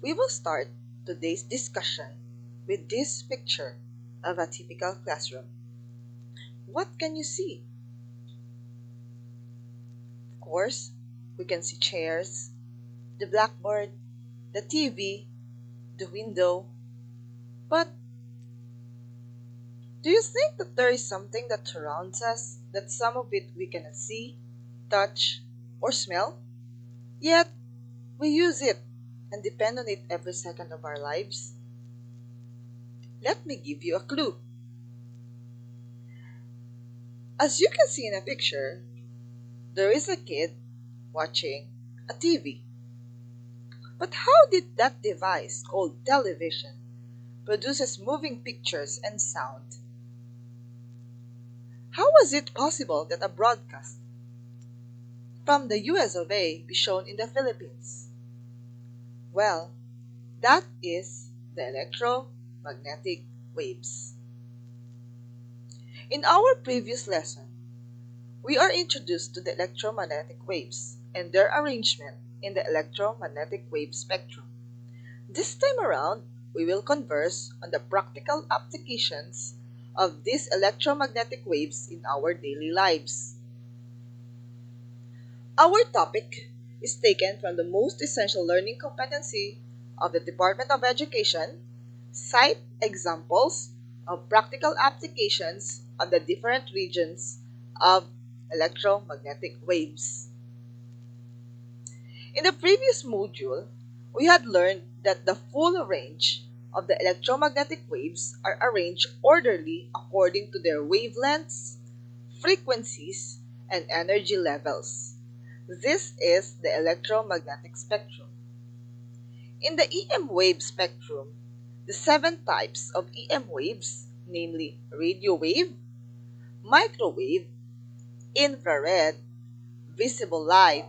We will start today's discussion with this picture of a typical classroom. What can you see? Of course, we can see chairs, the blackboard, the TV, the window. But do you think that there is something that surrounds us, that some of it we cannot see, touch, or smell? Yet, we use it and depend on it every second of our lives? Let me give you a clue. As you can see in a picture, there is a kid watching a TV. But how did that device called television produces moving pictures and sound? How was it possible that a broadcast from the US of A be shown in the Philippines? Well, that is the electromagnetic waves. In our previous lesson, we are introduced to the electromagnetic waves and their arrangement in the electromagnetic wave spectrum. This time around, we will converse on the practical applications of these electromagnetic waves in our daily lives. Our topic is taken from the most essential learning competency of the Department of Education. Cite examples of practical applications of the different regions of electromagnetic waves. In the previous module, we had learned that the full range of the electromagnetic waves are arranged orderly according to their wavelengths, frequencies, and energy levels. This is the electromagnetic spectrum. In the EM wave spectrum, the 7 types of EM waves, namely radio wave, microwave, infrared, visible light,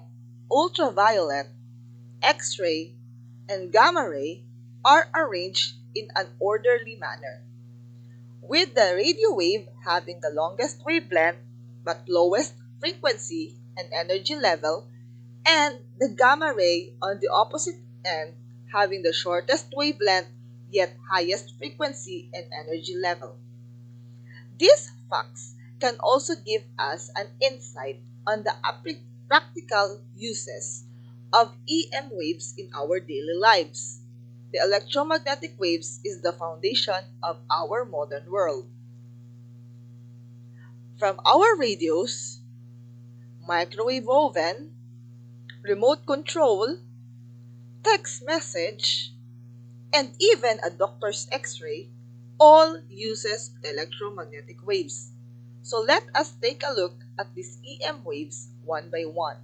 ultraviolet, X-ray, and gamma ray, are arranged in an orderly manner, with the radio wave having the longest wavelength but lowest frequency and energy level, and the gamma ray on the opposite end having the shortest wavelength yet highest frequency and energy level. These facts can also give us an insight on the practical uses of EM waves in our daily lives. The electromagnetic waves is the foundation of our modern world. From our radios, microwave oven, remote control, text message, and even a doctor's x-ray, all uses the electromagnetic waves. So let us take a look at these EM waves one by one.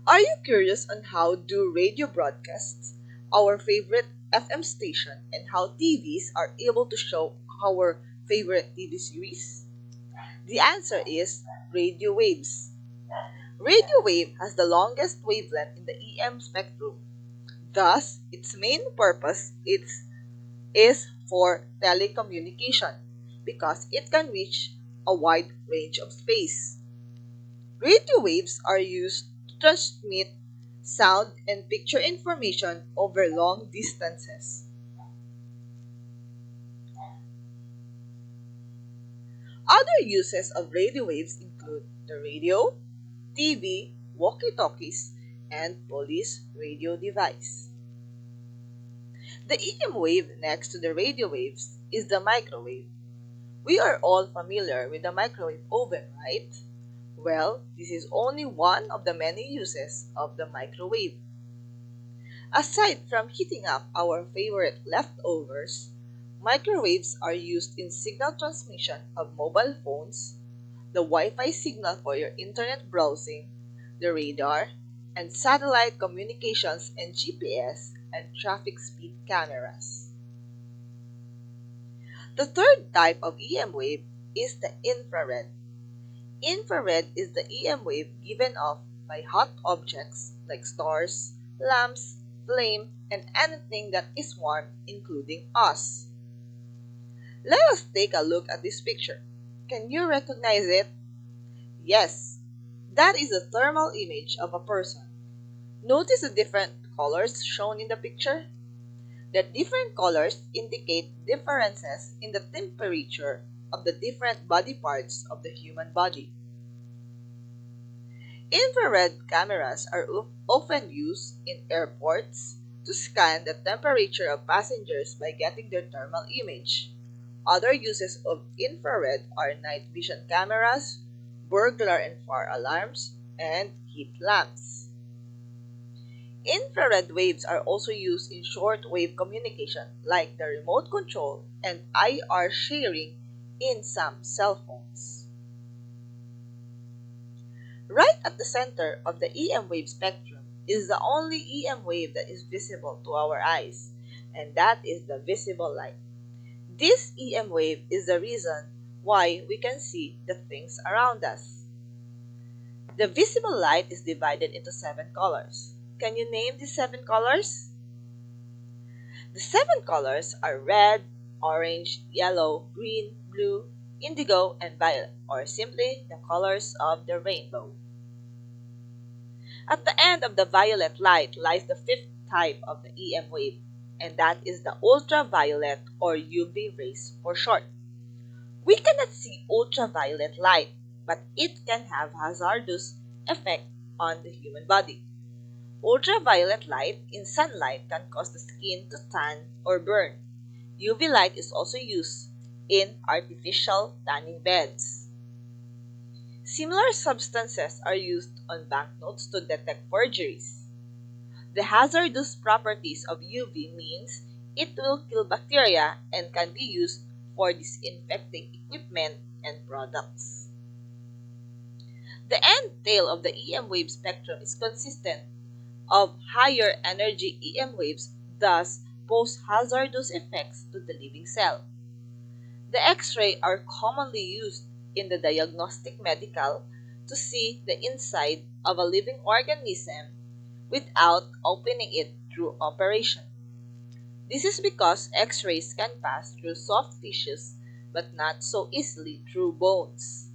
Are you curious on how do radio broadcasts, our favorite FM station, and how TVs are able to show our favorite TV series? The answer is radio waves. Radio wave has the longest wavelength in the EM spectrum. Thus, its main purpose is for telecommunication because it can reach a wide range of space. Radio waves are used to transmit sound and picture information over long distances. Other uses of radio waves include the radio, TV, walkie-talkies, and police radio device. The EM wave next to the radio waves is the microwave. We are all familiar with the microwave oven, right? Well, this is only one of the many uses of the microwave. Aside from heating up our favorite leftovers, microwaves are used in signal transmission of mobile phones, the Wi-Fi signal for your internet browsing, the radar, and satellite communications and GPS and traffic speed cameras. The third type of EM wave is the infrared. Infrared is the EM wave given off by hot objects like stars, lamps, flame, and anything that is warm, including us. Let us take a look at this picture. Can you recognize it? Yes, that is a thermal image of a person. Notice the different colors shown in the picture? The different colors indicate differences in the temperature of the different body parts of the human body. Infrared cameras are often used in airports to scan the temperature of passengers by getting their thermal image. Other uses of infrared are night vision cameras, burglar and fire alarms, and heat lamps. Infrared waves are also used in short-wave communication like the remote control and IR sharing in some cell phones. Right at the center of the EM wave spectrum is the only EM wave that is visible to our eyes, and that is the visible light. This EM wave is the reason why we can see the things around us. The visible light is divided into 7 colors. Can you name these 7 colors? The 7 colors are red, orange, yellow, green, blue, indigo, and violet, or simply the colors of the rainbow. At the end of the violet light lies the fifth type of the EM wave, and that is the ultraviolet or UV rays for short. We cannot see ultraviolet light, but it can have hazardous effect on the human body. Ultraviolet light in sunlight can cause the skin to tan or burn. UV light is also used in artificial tanning beds. Similar substances are used on banknotes to detect forgeries. The hazardous properties of UV means it will kill bacteria and can be used for disinfecting equipment and products. The end tail of the EM wave spectrum is consistent of higher energy EM waves, thus pose hazardous effects to the living cell. The X-ray are commonly used in the diagnostic medical to see the inside of a living organism without opening it through operation. This is because X-rays can pass through soft tissues but not so easily through bones.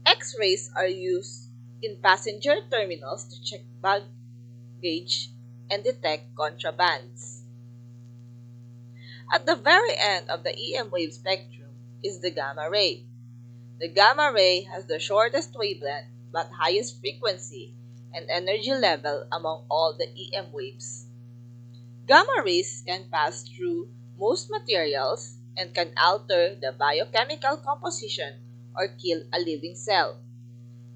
X-rays are used in passenger terminals to check baggage and detect contrabands. At the very end of the EM wave spectrum is the gamma ray. The gamma ray has the shortest wavelength but highest frequency and energy level among all the EM waves. Gamma rays can pass through most materials and can alter the biochemical composition or kill a living cell.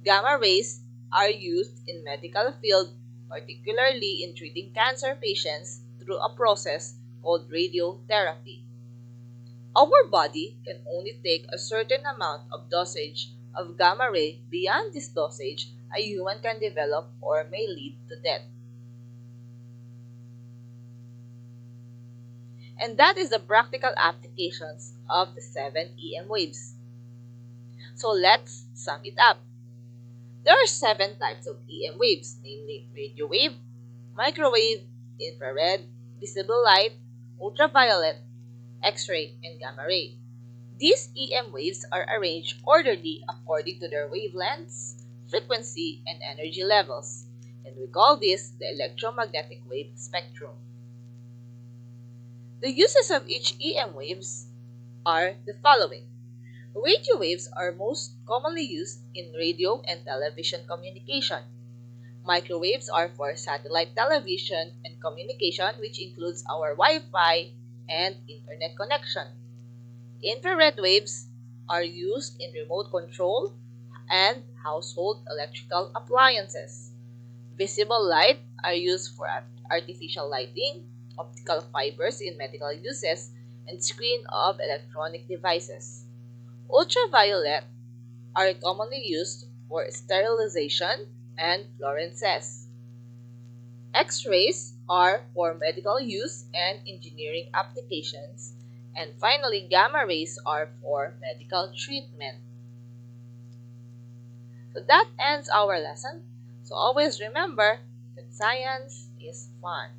Gamma rays are used in medical field, particularly in treating cancer patients through a process called radiotherapy. Our body can only take a certain amount of dosage of gamma ray. Beyond this dosage, a human can develop or may lead to death. And that is the practical applications of the 7 EM waves. So let's sum it up. There are 7 types of EM waves, namely radio wave, microwave, infrared, visible light, ultraviolet, X-ray, and gamma ray. These EM waves are arranged orderly according to their wavelengths, frequency, and energy levels, and we call this the electromagnetic wave spectrum. The uses of each EM waves are the following. Radio waves are most commonly used in radio and television communication. Microwaves are for satellite television and communication, which includes our Wi-Fi and internet connection. Infrared waves are used in remote control and household electrical appliances. Visible light are used for artificial lighting, optical fibers in medical uses, and screen of electronic devices. Ultraviolet are commonly used for sterilization and fluorescence. X-rays are for medical use and engineering applications. And finally, gamma rays are for medical treatment. So that ends our lesson. So always remember that science is fun.